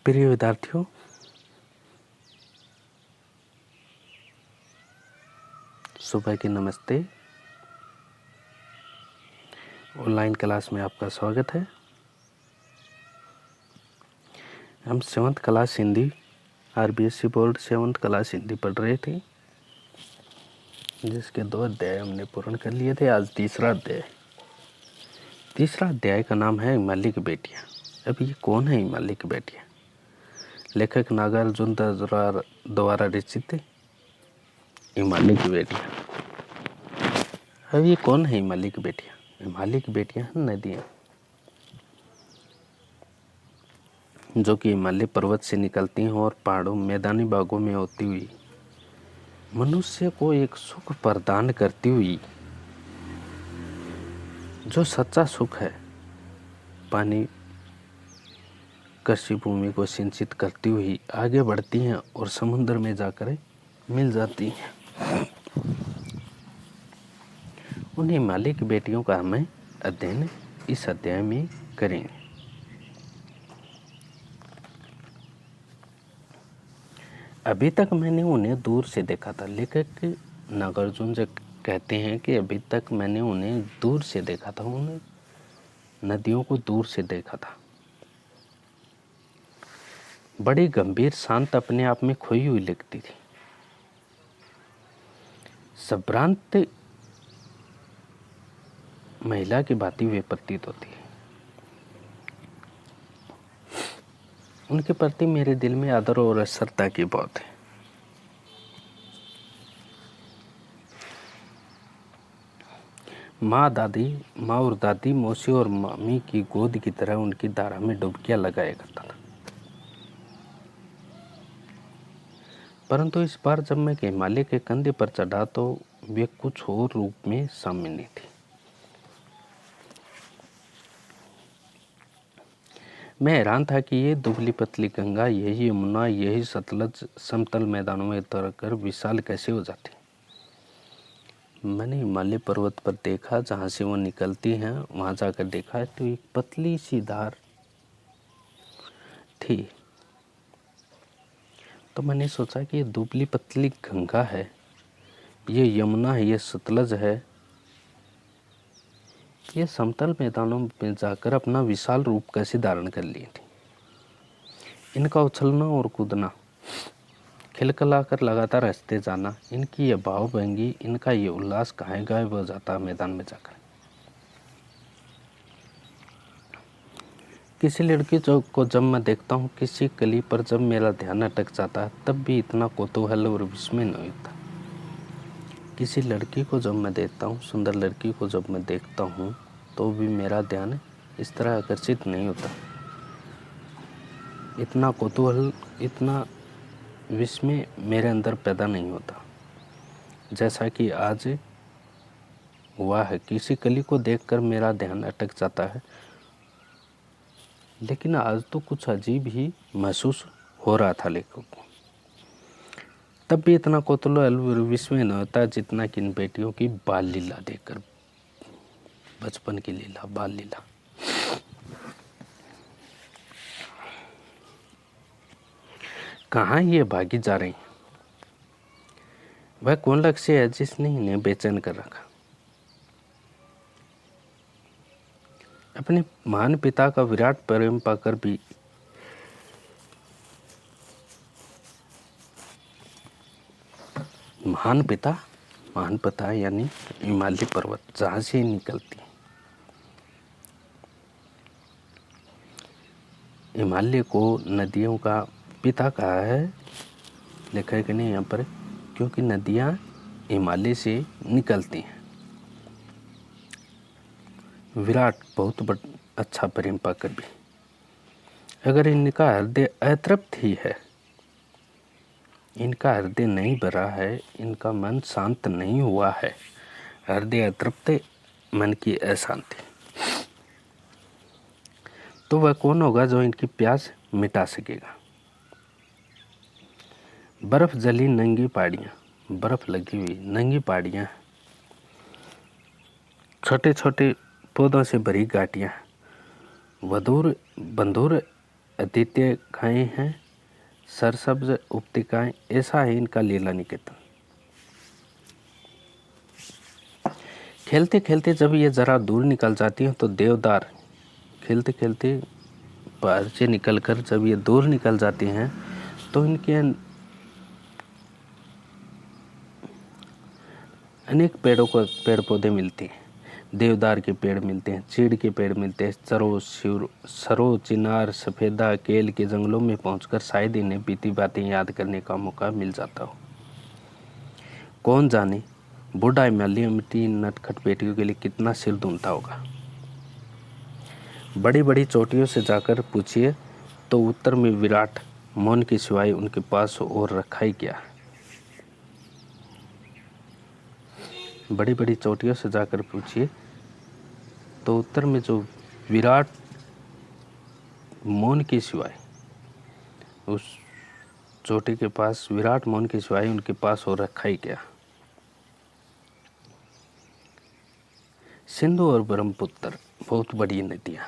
प्रिय विद्यार्थियों, सुबह की नमस्ते। ऑनलाइन क्लास में आपका स्वागत है। हम 7th class Hindi RBSE board 7th class Hindi पढ़ रहे थे, जिसके 2 अध्याय हमने पूर्ण कर लिए थे। आज तीसरा अध्याय का नाम है हिमालय की बेटियाँ। अब ये कौन है हिमालय की बेटियाँ? लेखक नागार्जुन द्वारा रचित हिमालय की बेटियाँ। अब ये कौन है हिमालय की बेटियाँ? हिमालय की बेटियाँ हैं नदियाँ, जो कि हिमालय पर्वत से निकलती हैं और पहाड़ों मैदानी भागों में होती हुई मनुष्य को एक सुख प्रदान करती हुई, जो सच्चा सुख है, पानी कृषि भूमि को सिंचित करती हुई आगे बढ़ती हैं और समुद्र में जाकर मिल जाती हैं। उन हिमालय की बेटियों का हमें अध्ययन इस अध्याय में करेंगे। अभी तक मैंने उन्हें दूर से देखा था। लेखक नागार्जुन जो कहते हैं कि अभी तक मैंने उन्हें दूर से देखा था, उन्हें नदियों को दूर से देखा था। बड़ी गंभीर, शांत, अपने आप में खोई हुई लगती थी। संभ्रांत महिला की भांति वे प्रतीत होती है। उनके प्रति मेरे दिल में आदर और श्रद्धा की बहुत है। माँ और दादी, मौसी और मामी की गोद की तरह उनकी धारा में डुबकियां लगाया करता था। परंतु इस बार जब मैं हिमालय के कंधे पर चढ़ा तो वे कुछ और रूप में सामने थी। मैं हैरान था कि ये दुबली पतली गंगा, यही यमुना, यही सतलज समतल मैदानों में उतरकर विशाल कैसे हो जाती। मैंने हिमालय पर्वत पर देखा, जहाँ से वो निकलती हैं, वहाँ जाकर देखा तो एक पतली सी धार थी। तो मैंने सोचा कि ये दुबली पतली गंगा है, ये यमुना है, ये सतलज है, ये समतल मैदानों में जाकर अपना विशाल रूप कैसे धारण कर लिए थी। इनका उछलना और कूदना, खिलखिलाकर लगातार हंसते जाना, इनकी ये भावभंगी, इनका ये उल्लास कहाँ गायब हो जाता मैदान में जाकर। किसी लड़की को जब मैं देखता हूँ, किसी कली पर जब मेरा ध्यान अटक जाता है, तब भी इतना कौतूहल और विस्मय नहीं होता। किसी लड़की को जब मैं देखता हूँ, सुंदर लड़की को जब मैं देखता हूँ, तो भी मेरा ध्यान इस तरह आकर्षित नहीं होता। इतना कौतूहल, इतना विस्मय मेरे अंदर पैदा नहीं होता जैसा कि आज हुआ है। किसी कली को देखकर मेरा ध्यान अटक जाता है, लेकिन आज तो कुछ अजीब ही महसूस हो रहा था लेखक को। तब भी इतना कौतूहल और विस्मय न होता जितना कि इन बेटियों की बाल लीला देखकर, बचपन की लीला, बाल लीला। कहाँ ये भागी जा रही? वह कौन लक्ष्य है जिसने इन्हें बेचैन कर रखा? अपने महान पिता का विराट प्रेम पाकर भी महान पिता यानी हिमालय पर्वत, जहाँ से निकलती है। हिमालय को नदियों का पिता कहा है लेखक ने यहाँ पर, क्योंकि नदियाँ हिमालय से निकलती हैं। विराट, बहुत अच्छा प्रेम पाकर भी अगर इनका हृदय अतृप्त ही है, इनका हृदय नहीं भरा है, इनका मन शांत नहीं हुआ है, हृदय अतृप्त, मन की अशांति, तो वह कौन होगा जो इनकी प्यास मिटा सकेगा? बर्फ जली नंगी पहाड़ियाँ, बर्फ लगी हुई नंगी पहाड़ियाँ, छोटे छोटे पौधों से भरी घाटियाँ, बंधुर अद्वितीय गायें हैं, सरसब्ज उपतिकाएं, ऐसा है इनका लीला निकेतन। खेलते खेलते जब ये जरा दूर निकल जाती हैं तो देवदार खेलते खेलते बाहर से निकलकर जब ये दूर निकल जाती हैं तो इनके अनेक पेड़ पौधे मिलते हैं। देवदार के पेड़ मिलते हैं, चीड़ के पेड़ मिलते हैं, सरो, चिनार, सफेदा, केल के जंगलों में पहुंचकर शायद इन्हें बीती बातें याद करने का मौका मिल जाता हो। कौन जाने बूढ़ा हिमालय मिट्टी नटखट बेटियों के लिए कितना सिर धुनता होगा। बड़ी बड़ी चोटियों से जाकर पूछिए तो उत्तर में विराट मौन के सिवाय उनके पास और रखा ही क्या। बड़ी बड़ी चोटियों से जाकर पूछिए तो उत्तर में जो विराट मौन के सिवाय, उस चोटी के पास विराट मौन के सिवाय उनके पास और रखा ही क्या। सिंधु और ब्रह्मपुत्र बहुत बड़ी नदियाँ।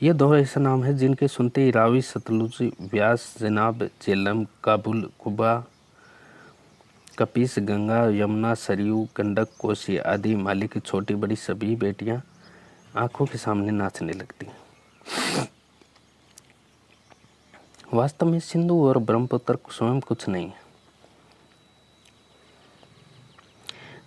ये दो ऐसे नाम हैं जिनके सुनते ही रावी, सतलुज, व्यास, जेनाब, झेलम, काबुल, कुबा, कपीस, गंगा, यमुना, सरयू, गंडक, कोसी आदि हिमालय की छोटी बड़ी सभी बेटियां आंखों के सामने नाचने लगती हैं। वास्तव में सिंधु और ब्रह्मपुत्र स्वयं कुछ नहीं है।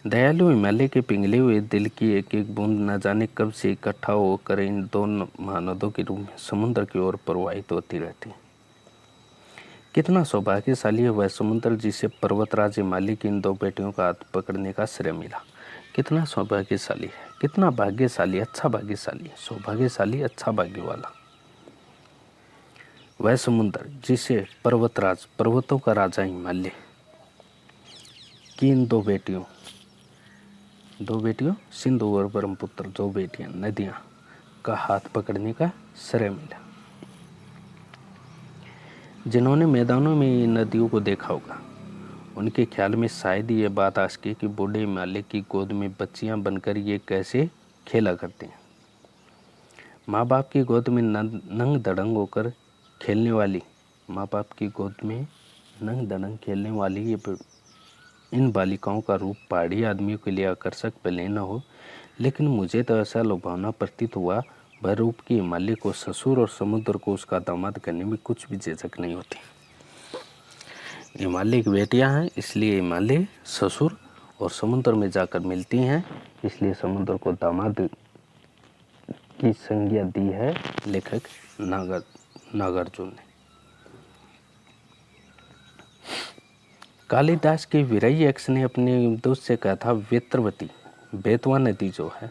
दयालु हिमालय के पिघले हुए दिल की एक एक बूंद न जाने कब से इकट्ठा होकर इन दो महानदों के रूप में समुद्र की ओर प्रवाहित होती रहती है। कितना सौभाग्यशाली है वह समुद्र जिसे पर्वतराज हिमालय की इन दो बेटियों का हाथ पकड़ने का श्रेय मिला। कितना सौभाग्यशाली है, कितना भाग्यशाली, अच्छा भाग्यशाली, सौभाग्यशाली, अच्छा भाग्य वाला वह समुद्र जिसे पर्वतराज, पर्वतों का राजा हिमालय की इन दो बेटियों सिंधु और ब्रह्मपुत्र, दो बेटियां नदियां का हाथ पकड़ने का श्रेय मिला। जिन्होंने मैदानों में इन नदियों को देखा होगा उनके ख्याल में शायद ये बात आ सके कि बूढ़े हिमालय की गोद में बच्चियां बनकर ये कैसे खेला करते हैं। माँ बाप की गोद में नंग दड़ंग होकर खेलने वाली, माँ बाप की गोद में नंग दड़ंग खेलने वाली ये इन बालिकाओं का रूप पहाड़ी आदमियों के लिए आकर्षक भले न हो, लेकिन मुझे तो ऐसा लुभावना प्रतीत हुआ वह रूप की हिमालय को ससुर और समुद्र को उसका दामाद करने में कुछ भी झिझक नहीं होती। हिमालय की बेटियां हैं इसलिए हिमालय ससुर और समुद्र में जाकर मिलती हैं, इसलिए समुद्र को दामाद की संज्ञा दी है लेखक नागार्जुन ने। कालिदास के विरही यक्ष ने अपने दोस्त से कहा था, वेत्रवती, बेतवा नदी जो है,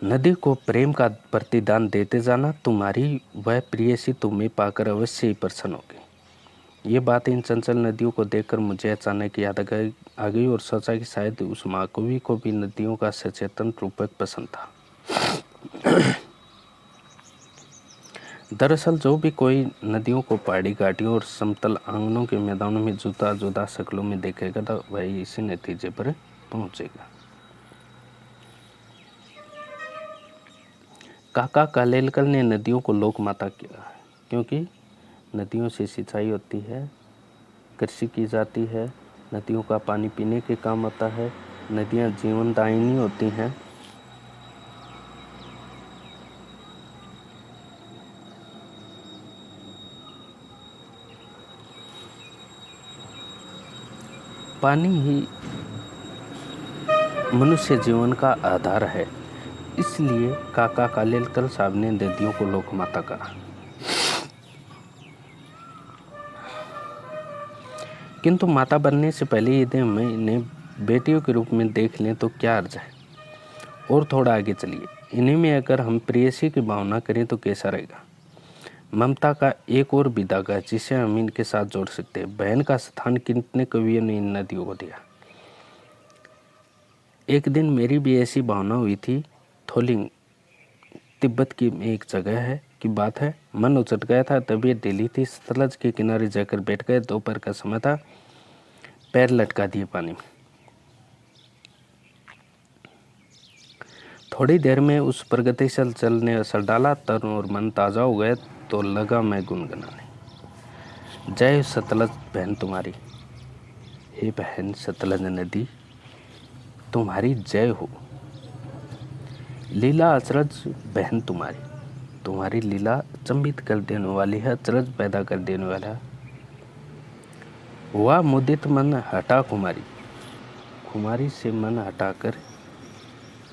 नदी को प्रेम का प्रतिदान देते जाना, तुम्हारी वह प्रियसी तुम्हें पाकर अवश्य ही प्रसन्न होगी। ये बात इन चंचल नदियों को देखकर मुझे अचानक याद आ गई और सोचा कि शायद उस महाकवि को भी नदियों का सचेतन रूपक पसंद था। दरअसल जो भी कोई नदियों को पहाड़ी घाटियों और समतल आंगनों के मैदानों में जुदा जुदा शक्लों में देखेगा तो वही इसी नतीजे पर पहुंचेगा। काका कालेलकर ने नदियों को लोक माता किया क्योंकि नदियों से सिंचाई होती है, कृषि की जाती है, नदियों का पानी पीने के काम आता है, नदियां जीवनदायिनी होती हैं। पानी ही मनुष्य जीवन का आधार है, इसलिए काका कालेलकर साहब ने नदियों को लोक माता कहा। किंतु माता बनने से पहले यदि हम इन्हें बेटियों के रूप में देख लें तो क्या अर्ज है। और थोड़ा आगे चलिए, इन्हीं में अगर हम प्रेयसी की भावना करें तो कैसा रहेगा। ममता का एक और विधाग है जिसे हम इनके साथ जोड़ सकते हैं। बहन का स्थान कितने कवियों ने इन नदियों को दिया। एक दिन मेरी भी ऐसी भावना हुई थी। थोलिंग तिब्बत की एक जगह है की बात है। मन उचट गया था, तबीयत ढीली थी। सतलज के किनारे जाकर बैठ गए। दोपहर का समय था। पैर लटका दिए पानी में। थोड़ी देर में उस प्रगतिशील जल ने असर डाला, तन और मन ताज़ा हो गए, तो लगा मैं गुनगुनाने। जय सतलज बहन तुम्हारी, हे बहन सतलज नदी तुम्हारी जय हो। लीला अचरज बहन तुम्हारी, तुम्हारी लीला अचंभित कर देने वाली है, अचरज पैदा कर देने वाला है। वह मुदित मन हटा कुमारी, कुमारी से मन हटाकर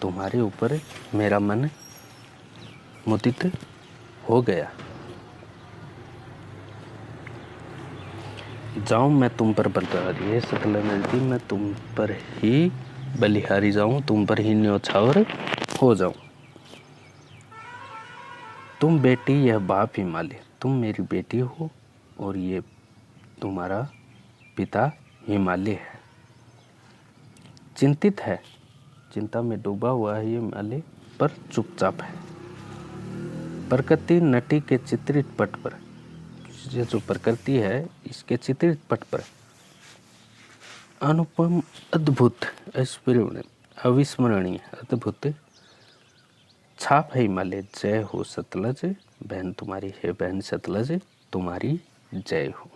तुम्हारे ऊपर मेरा मन मुदित हो गया। जाऊं मैं तुम पर बलिहारी, हे सतलज नदी मैं तुम पर ही बलिहारी जाऊं, तुम पर ही न्योछावर हो जाऊं। तुम बेटी यह बाप हिमालय, तुम मेरी बेटी हो और ये तुम्हारा पिता हिमालय है। चिंतित है, चिंता में डूबा हुआ है ये हिमालय, पर चुपचाप है। प्रकृति नटी के चित्रित पट पर, ये जो प्रकृति है इसके चित्रित पट पर अनुपम अद्भुत अविस्मरणीय अद्भुत छाप है हिमालय। जय हो सतलज बहन तुम्हारी, है बहन सतलज तुम्हारी जय हो।